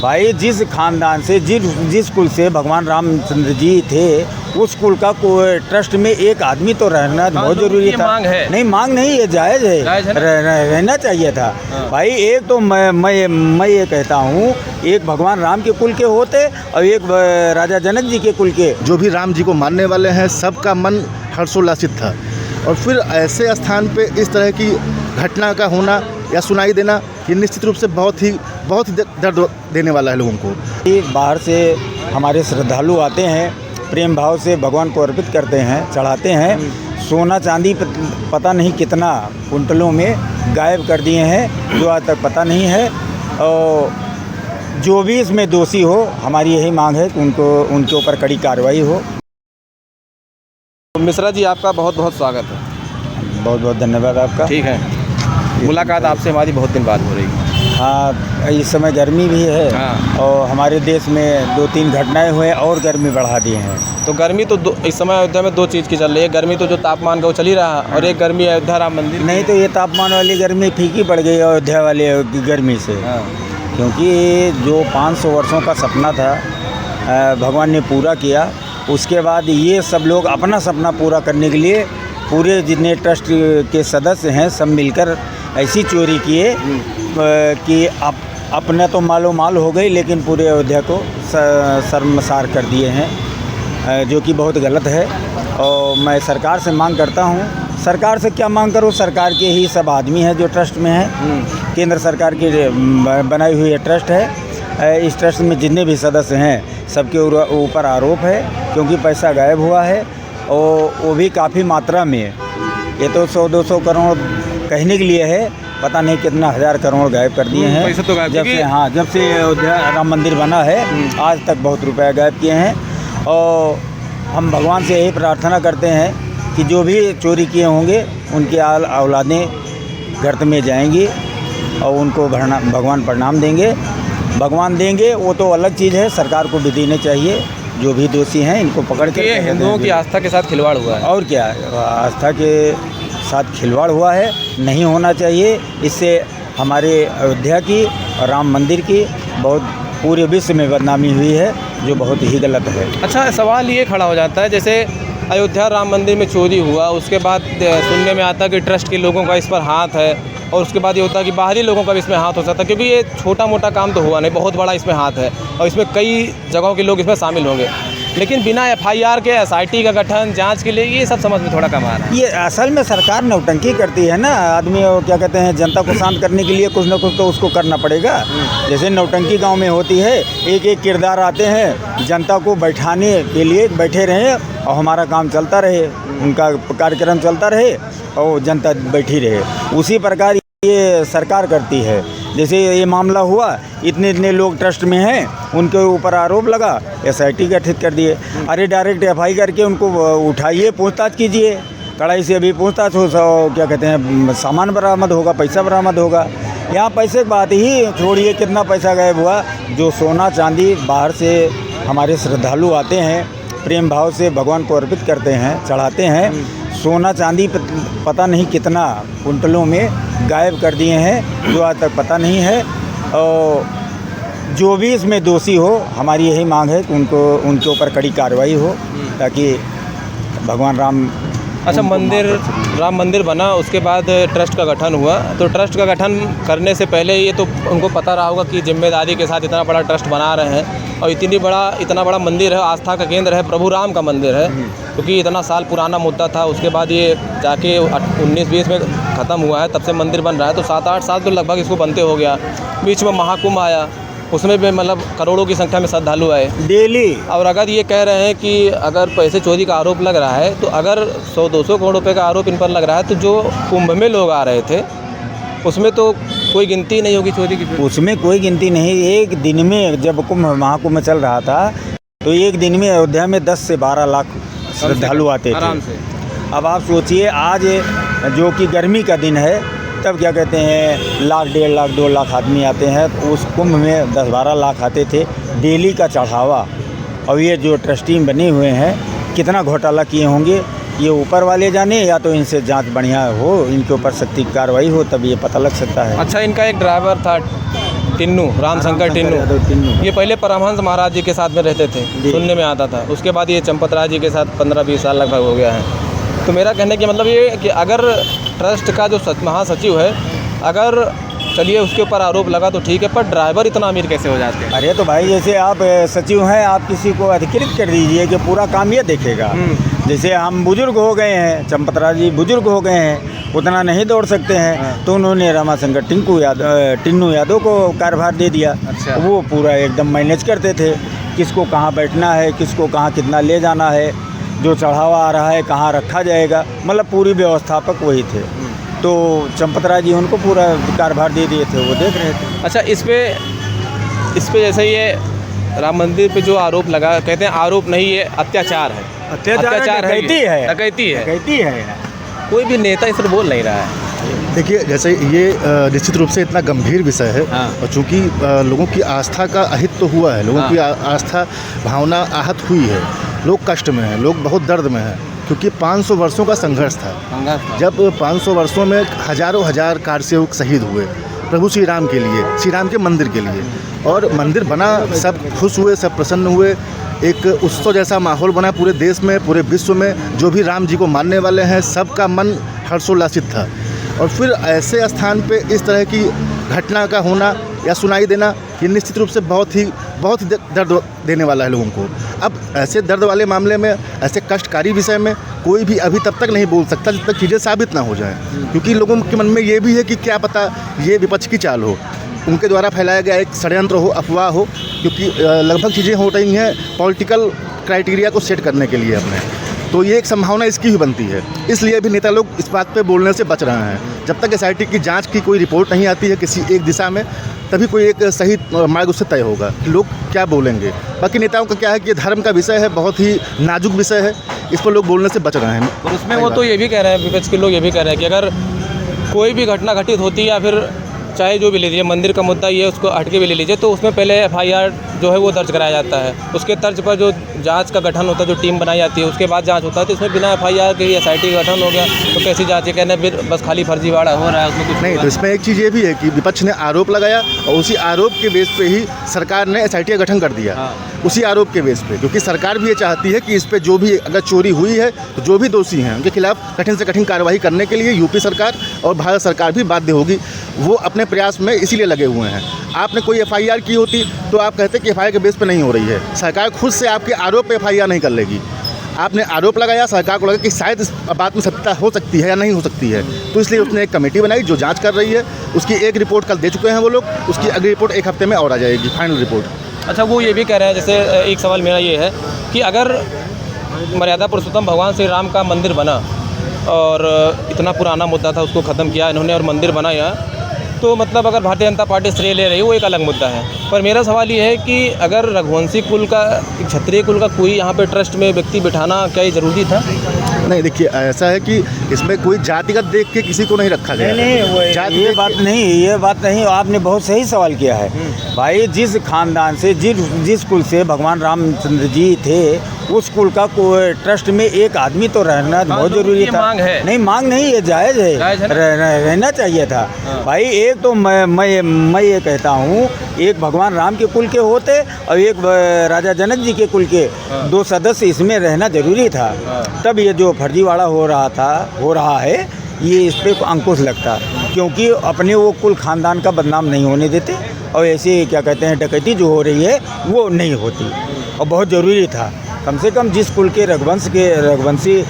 भाई जिस खानदान से जिस कुल से भगवान रामचंद्र जी थे, उस कुल का कोई ट्रस्ट में एक आदमी तो रहना बहुत जरूरी था। मांग है। नहीं, मांग नहीं, ये जायज़ है, रहना चाहिए था। भाई एक तो मैं ये कहता हूँ, एक भगवान राम के कुल के होते और एक राजा जनक जी के कुल के। जो भी राम जी को मानने वाले हैं, सबका मन हर्षोल्लासित था। और फिर ऐसे स्थान पे इस तरह की घटना का होना या सुनाई देना, ये निश्चित रूप से बहुत ही दर्द देने वाला है लोगों को। बाहर से हमारे श्रद्धालु आते हैं, प्रेम भाव से भगवान को अर्पित करते हैं, चढ़ाते हैं। सोना चांदी पता नहीं कितना कुंटलों में गायब कर दिए हैं, जो आज तक पता नहीं है। और जो भी इसमें दोषी हो, हमारी यही मांग है कि उनके ऊपर कड़ी कार्रवाई हो। मिश्रा जी, आपका बहुत बहुत स्वागत है। बहुत बहुत धन्यवाद आपका। ठीक है, मुलाकात आपसे हमारी बहुत दिन बाद हो रही है। हाँ, इस समय गर्मी भी है। हाँ। और हमारे देश में 2-3 घटनाएं हुए और गर्मी बढ़ा दी हैं। तो गर्मी तो इस समय अयोध्या में 2 चीज़ की चल रही है। गर्मी तो जो तापमान का वो चल ही रहा है, और एक गर्मी अयोध्या राम मंदिर। नहीं तो ये तापमान वाली गर्मी फीकी पड़ गई अयोध्या वाली गर्मी से। हाँ। क्योंकि जो 500 वर्षों का सपना था, भगवान ने पूरा किया। उसके बाद ये सब लोग अपना सपना पूरा करने के लिए पूरे जितने ट्रस्ट के सदस्य हैं, सब मिलकर ऐसी चोरी किए कि अपने तो मालो माल हो गई, लेकिन पूरे अयोध्या को शर्मसार कर दिए हैं, जो कि बहुत गलत है। और मैं सरकार से मांग करता हूँ, सरकार से क्या मांग करूँ, सरकार के ही सब आदमी हैं जो ट्रस्ट में हैं। केंद्र सरकार की बनाई हुई ट्रस्ट है। इस ट्रस्ट में जितने भी सदस्य हैं, सबके ऊपर आरोप है, क्योंकि पैसा गायब हुआ है, और वो भी काफ़ी मात्रा में। ये तो 100-200 करोड़ कहने के लिए है, पता नहीं कितना हज़ार करोड़ गायब कर दिए हैं। पैसा तो गायब, जब से अयोध्या राम मंदिर बना है, आज तक बहुत रुपए गायब किए हैं। और हम भगवान से यही प्रार्थना करते हैं कि जो भी चोरी किए होंगे, उनकी औलादें गर्त में जाएंगी और उनको भगवान प्रणाम देंगे। भगवान देंगे वो तो अलग चीज़ है, सरकार को भी देने चाहिए। जो भी दोषी हैं, इनको पकड़ के। ये हिंदुओं की आस्था के साथ खिलवाड़ हुआ है। और क्या, आस्था के साथ खिलवाड़ हुआ है, नहीं होना चाहिए। इससे हमारे अयोध्या की और राम मंदिर की बहुत पूरे विश्व में बदनामी हुई है, जो बहुत ही गलत है। अच्छा, सवाल ये खड़ा हो जाता है, जैसे अयोध्या राम मंदिर में चोरी हुआ, उसके बाद सुनने में आता है कि ट्रस्ट के लोगों का इस पर हाथ है, और उसके बाद ये होता है कि बाहरी लोगों का भी इसमें हाथ हो सकता है, क्योंकि ये छोटा मोटा काम तो हुआ नहीं, बहुत बड़ा इसमें हाथ है, और इसमें कई जगहों के लोग इसमें शामिल होंगे। लेकिन बिना FIR के SIT का गठन, जांच के लिए, ये सब समझ में थोड़ा कम आ रहा है। ये असल में सरकार नौटंकी करती है ना। आदमी क्या कहते हैं, जनता को शांत करने के लिए कुछ ना कुछ तो उसको करना पड़ेगा। जैसे नौटंकी गांव में होती है, एक एक किरदार आते हैं, जनता को बैठाने के लिए बैठे रहे और हमारा काम चलता रहे, उनका कार्यक्रम चलता रहे और जनता बैठी रहे। उसी प्रकार ये सरकार करती है। जैसे ये मामला हुआ, इतने लोग ट्रस्ट में हैं, उनके ऊपर आरोप लगा, SIT गठित कर दिए। अरे डायरेक्ट FI करके उनको उठाइए, पूछताछ कीजिए, कड़ाई से अभी पूछताछ हो, क्या कहते हैं, सामान बरामद होगा, पैसा बरामद होगा। यहाँ पैसे की बात ही छोड़िए, कितना पैसा गायब हुआ। जो सोना चांदी बाहर से हमारे श्रद्धालु आते हैं, प्रेम भाव से भगवान को अर्पित करते हैं, चढ़ाते हैं। सोना चांदी पता नहीं कितना कुंटलों में गायब कर दिए हैं, जो आज तक पता नहीं है। और जो भी इसमें दोषी हो, हमारी यही मांग है कि उनके ऊपर कड़ी कार्रवाई हो, ताकि भगवान राम। अच्छा, राम मंदिर बना, उसके बाद ट्रस्ट का गठन हुआ, तो ट्रस्ट का गठन करने से पहले ये तो उनको पता रहा होगा कि जिम्मेदारी के साथ इतना बड़ा ट्रस्ट बना रहे हैं, और इतना बड़ा मंदिर है, आस्था का केंद्र है, प्रभु राम का मंदिर है, क्योंकि इतना साल पुराना मुद्दा था। उसके बाद ये जाके 19-20 में ख़त्म हुआ है, तब से मंदिर बन रहा है, तो 7-8 साल तो लगभग इसको बनते हो गया। बीच में महाकुंभ आया, उसमें भी मतलब करोड़ों की संख्या में श्रद्धालु आए डेली। और अगर ये कह रहे हैं कि अगर पैसे चोरी का आरोप लग रहा है, तो अगर 100-200 करोड़ रुपए का आरोप इन पर लग रहा है, तो जो कुंभ में लोग आ रहे थे, उसमें तो कोई गिनती नहीं होगी चोरी की। उसमें कोई गिनती नहीं। एक दिन में जब महाकुंभ चल रहा था, तो एक दिन में अयोध्या में 10 से 12 लाख श्रद्धालु आते थे आराम से। अब आप सोचिए, आज जो कि गर्मी का दिन है, तब क्या कहते हैं, 1 लाख 1.5 लाख 2 लाख आदमी आते हैं। तो उस कुंभ में 10-12 लाख आते थे, डेली का चढ़ावा। और ये जो ट्रस्टी बने हुए हैं, कितना घोटाला किए होंगे, ये ऊपर वाले जाने, या तो इनसे जांच बढ़िया हो, इनके ऊपर सख्त कार्रवाई हो, तब ये पता लग सकता है। अच्छा, इनका एक ड्राइवर था टिन्नू, रामशंकर टिन्नू। ये पहले परमहंस महाराज जी के साथ में रहते थे, सुनने में आता था। उसके बाद ये चंपत राय जी के साथ 15-20 साल लगभग हो गया है। तो मेरा कहने का मतलब ये कि अगर ट्रस्ट का जो महासचिव है, अगर चलिए उसके ऊपर आरोप लगा तो ठीक है, पर ड्राइवर इतना अमीर कैसे हो जाते हैं? अरे तो भाई जैसे आप सचिव हैं, आप किसी को अधिकृत कर दीजिए कि पूरा काम ये देखेगा। जैसे हम बुजुर्ग हो गए हैं, चंपतराय जी बुजुर्ग हो गए हैं, उतना नहीं दौड़ सकते हैं, तो उन्होंने रामाशंकर टिन्नू यादव को कार्यभार दे दिया। अच्छा। वो पूरा एकदम मैनेज करते थे, किसको कहाँ बैठना है, किसको कहाँ कितना ले जाना है, जो चढ़ावा आ रहा है कहाँ रखा जाएगा, मतलब पूरी व्यवस्थापक वही थे। तो चंपतराय जी उनको पूरा कार्यभार दे दिए थे, वो देख रहे थे। अच्छा, इस पे जैसे ये राम मंदिर पे जो आरोप लगा, कहते हैं आरोप नहीं, ये अत्याचार है। अत्याचार है, डकैती है। कोई भी नेता इस पर बोल नहीं रहा है। देखिए, जैसे ये निश्चित रूप से इतना गंभीर विषय है, और चूँकि लोगों की आस्था का अहित तो हुआ है, लोगों की आस्था भावना आहत हुई है, लोग कष्ट में हैं, लोग बहुत दर्द में हैं, क्योंकि 500 वर्षों का संघर्ष था। जब 500 वर्षों में हजारों हजार कारसेवक शहीद हुए प्रभु श्री राम के लिए, श्री राम के मंदिर के लिए, और मंदिर बना, सब खुश हुए, सब प्रसन्न हुए, एक उत्सव जैसा माहौल बना पूरे देश में, पूरे विश्व में। जो भी राम जी को मानने वाले हैं, सबका मन हर्षोल्लासित था। और फिर ऐसे स्थान पे इस तरह की घटना का होना या सुनाई देना, ये निश्चित रूप से बहुत ही दर्द देने वाला है लोगों को। अब ऐसे दर्द वाले मामले में, ऐसे कष्टकारी विषय में कोई भी अभी तब तक नहीं बोल सकता जब तक चीज़ें साबित ना हो जाएं, क्योंकि लोगों के मन में ये भी है कि क्या पता ये विपक्ष की चाल हो, उनके द्वारा फैलाया गया एक षड्यंत्र हो, अफवाह हो, क्योंकि लगभग चीज़ें हो रही हैं पॉलिटिकल क्राइटेरिया को सेट करने के लिए अपने। तो ये एक संभावना इसकी भी बनती है, इसलिए भी नेता लोग इस बात पे बोलने से बच रहे हैं। जब तक एसआईटी की जांच की कोई रिपोर्ट नहीं आती है किसी एक दिशा में, तभी कोई एक सही मार्ग उससे तय होगा कि लोग क्या बोलेंगे। बाकी नेताओं का क्या है कि धर्म का विषय है, बहुत ही नाजुक विषय है, इस पर लोग बोलने से बच रहे हैं। और उसमें वो तो ये भी कह रहे हैं, विपक्ष के लोग ये भी कह रहे हैं कि अगर कोई भी घटना घटित होती है, या फिर चाहे जो भी ले लीजिए, मंदिर का मुद्दा ये उसको हटके भी ले लीजिए, तो उसमें पहले एफआईआर जो है वो दर्ज कराया जाता है। उसके तर्ज पर जो जांच का गठन होता है, जो टीम बनाई जाती है, उसके बाद जांच होता है। तो इसमें बिना एफआईआर के एसआईटी का गठन हो गया तो कैसी जांच है? कहना बस खाली फर्जीवाड़ा हो रहा है, उसमें कुछ नहीं। तो इसमें एक चीज़ ये भी है कि विपक्ष ने आरोप लगाया, और उसी आरोप के बेस पे ही सरकार ने एसआईटी का गठन कर दिया। उसी आरोप के बेस पे, क्योंकि सरकार भी ये चाहती है कि इस पे जो भी अगर चोरी हुई है, तो जो भी दोषी हैं उनके खिलाफ कठिन से कठिन कार्रवाई करने के लिए यूपी सरकार और भारत सरकार भी बाध्य होगी। वो अपने प्रयास में इसीलिए लगे हुए हैं। आपने कोई एफआईआर की होती तो आप कहते कि एफआईआर के बेस पे नहीं हो रही है। सरकार खुद से आपके आरोप पे एफआईआर नहीं कर लेगी। आपने आरोप लगाया, सरकार को लगा कि शायद इस बात में सत्यता हो सकती है या नहीं हो सकती है, तो इसलिए उसने एक कमेटी बनाई जो जांच कर रही है। उसकी एक रिपोर्ट कल दे चुके हैं वो लोग, उसकी अगली रिपोर्ट एक हफ्ते में और आ जाएगी, फाइनल रिपोर्ट। अच्छा, वो ये भी कह रहे हैं, जैसे एक सवाल मेरा ये है कि अगर मर्यादा पुरुषोत्तम भगवान श्री राम का मंदिर बना और इतना पुराना मुद्दा था, उसको ख़त्म किया इन्होंने और मंदिर बनाया, तो मतलब अगर भारतीय जनता पार्टी श्रेय ले रही है वो एक अलग मुद्दा है। पर मेरा सवाल ये है कि अगर रघुवंशी कुल का, क्षत्रिय कुल का कोई यहाँ पे ट्रस्ट में व्यक्ति बिठाना क्या ये ज़रूरी था? नहीं, देखिए ऐसा है कि इसमें कोई जातिगत देख के किसी को नहीं रखा गया। नहीं, ये बात नहीं, आपने बहुत सही सवाल किया है भाई। जिस खानदान से, जिस कुल से भगवान रामचंद्र जी थे, उस कुल का कोई ट्रस्ट में एक आदमी तो रहना बहुत जरूरी था। मांग है। नहीं, मांग नहीं, ये जायज़ है, रहना चाहिए था भाई। एक तो मैं ये कहता हूँ, एक भगवान राम के कुल के होते और एक राजा जनक जी के कुल के, दो सदस्य इसमें रहना जरूरी था। तब ये जो फर्जीवाड़ा हो रहा है, ये इस पे अंकुश लगता, क्योंकि अपने वो कुल खानदान का बदनाम नहीं होने देते, और ऐसे क्या कहते हैं डकैती जो हो रही है वो नहीं होती। और बहुत ज़रूरी था, कम से कम जिस कुल के रघुवंशी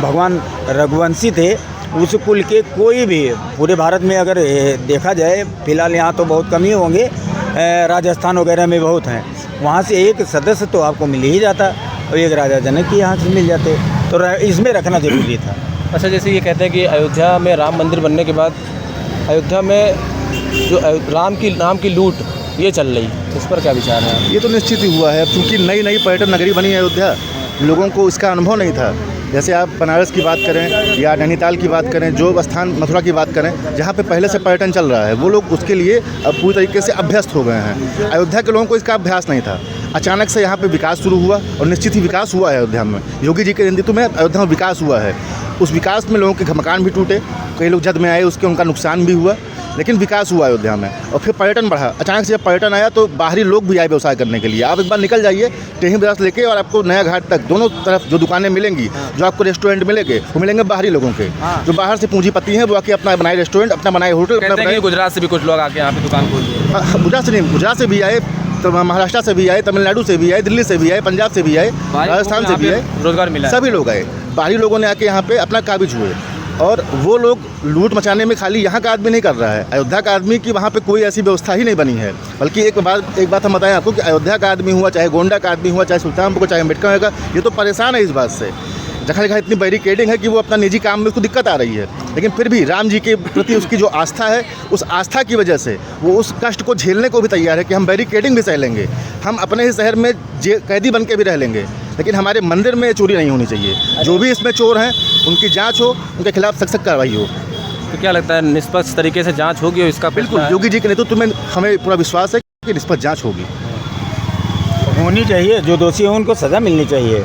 भगवान रघुवंशी थे, उस कुल के कोई भी पूरे भारत में अगर देखा जाए, फिलहाल यहाँ तो बहुत कम ही होंगे, राजस्थान वगैरह में बहुत हैं, वहाँ से एक सदस्य तो आपको मिल ही जाता, और एक राजा जनक के यहाँ से मिल जाते, तो इसमें रखना जरूरी था। अच्छा, जैसे ये कहते हैं कि अयोध्या में राम मंदिर बनने के बाद अयोध्या में जो राम की लूट ये चल रही, इस पर क्या विचार है? ये तो निश्चित ही हुआ है, क्योंकि नई पर्यटन नगरी बनी है अयोध्या, लोगों को इसका अनुभव नहीं था। जैसे आप बनारस की बात करें या नैनीताल की बात करें, जो स्थान मथुरा की बात करें, जहाँ पे पहले से पर्यटन चल रहा है, वो लोग उसके लिए अब पूरी तरीके से अभ्यस्त हो गए हैं। अयोध्या के लोगों को इसका अभ्यास नहीं था। अचानक से यहाँ पे विकास शुरू हुआ, और निश्चित ही विकास हुआ है अयोध्या में। योगी जी के नेतृत्व में अयोध्या में विकास हुआ है। उस विकास में लोगों के मकान भी टूटे, कई लोग जद में आए, उनका नुकसान भी हुआ। लेकिन विकास हुआ अयोध्या में और फिर पर्यटन बढ़ा। अचानक से जब पर्यटन आया तो बाहरी लोग भी आए व्यवसाय करने के लिए। आप एक बार निकल जाइए टेढ़ी बाजार से लेके और आपको नया घाट तक दोनों तरफ जो दुकानें मिलेंगी, जो आपको रेस्टोरेंट मिलेंगे, वो मिलेंगे बाहरी लोगों के। जो बाहर से पूंजीपति हैं वो आके अपना बनाए रेस्टोरेंट, अपना बनाए होटल, अपना बनाए। गुजरात से भी कुछ लोग आके यहाँ पे दुकान खोल दिए। गुजरात से नहीं, गुजरात से भी आए, तो महाराष्ट्र से भी आए, तमिलनाडु से भी आए, दिल्ली से भी आए, पंजाब से भी आए, राजस्थान से भी आए, रोजगार मिला। सभी लोग आए। बाहरी लोगों ने आके यहाँ पे अपना काबिज हुए और वो लोग लूट मचाने में खाली यहाँ का आदमी नहीं कर रहा है, अयोध्या का आदमी की वहाँ पे कोई ऐसी व्यवस्था ही नहीं बनी है। बल्कि एक बात हम बताएं आपको कि अयोध्या का आदमी हुआ, चाहे गोंडा का आदमी हुआ, चाहे सुल्तानपुर का, चाहे अम्बेडकर का, ये तो परेशान है इस बात से। जगह जगह इतनी बैरिकेडिंग है कि वो अपना निजी काम में उसको दिक्कत आ रही है, लेकिन फिर भी राम जी के प्रति उसकी जो आस्था है, उस आस्था की वजह से वो उस कष्ट को झेलने को भी तैयार है कि हम बैरिकेडिंग भी सह लेंगे, हम अपने ही शहर में कैदी बन के भी रह लेंगे, लेकिन हमारे मंदिर में चोरी नहीं होनी चाहिए। जो भी इसमें चोर हैं उनकी जाँच हो, उनके खिलाफ सख्त कार्रवाई हो। तो क्या लगता है निष्पक्ष तरीके से जाँच होगी और इसका बिल्कुल योगी जी के नेतृत्व में हमें पूरा विश्वास है कि निष्पक्ष जाँच होगी, होनी चाहिए। जो दोषी हों उनको सज़ा मिलनी चाहिए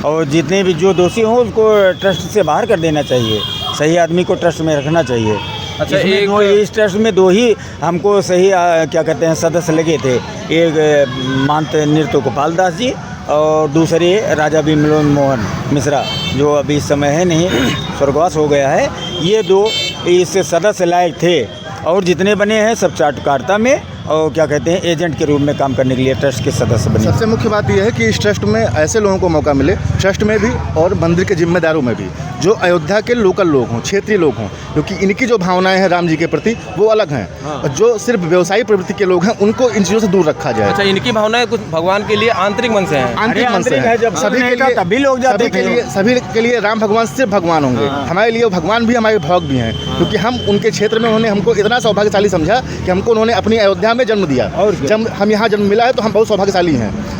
और जितने भी जो दोषी हों उसको ट्रस्ट से बाहर कर देना चाहिए। सही आदमी को ट्रस्ट में रखना चाहिए। अच्छा, इस ट्रस्ट में दो ही हमको सही क्या कहते हैं सदस्य लगे थे, एक महंत नृत्य गोपाल दास जी और दूसरे राजा विमलोन मोहन मिश्रा, जो अभी इस समय है नहीं, स्वर्गवास हो गया है। ये दो इस सदस्य लायक थे और जितने बने हैं सब चाटुकारिता में और क्या कहते हैं एजेंट के रूप में काम करने के लिए ट्रस्ट के सदस्य बने। सबसे मुख्य बात यह है कि इस ट्रस्ट में ऐसे लोगों को मौका मिले, ट्रस्ट में भी और मंदिर के जिम्मेदारों में भी, जो अयोध्या के लोकल लोग हों, क्षेत्रीय लोग हों, क्योंकि इनकी जो भावनाएं हैं राम जी के प्रति वो अलग हैं। और जो सिर्फ व्यवसायी प्रवृत्ति के लोग हैं उनको इन चीज़ों से दूर रखा जाए। अच्छा, इनकी भावनाएं कुछ भगवान के लिए आंतरिक मन से हैं। आंतरिक मन से है, सभी के लिए, तभी लोग जाते हैं। सभी के लिए राम भगवान सिर्फ भगवान होंगे। हमारे लिए भगवान भी हमारे भक्त भी हैं, क्योंकि हम उनके क्षेत्र में उन्होंने हमको इतना सौभाग्यशाली समझा कि हमको उन्होंने अपनी अयोध्या में जन्म दिया। जब हम यहाँ जन्म मिला है तो हम बहुत सौभाग्यशाली हैं।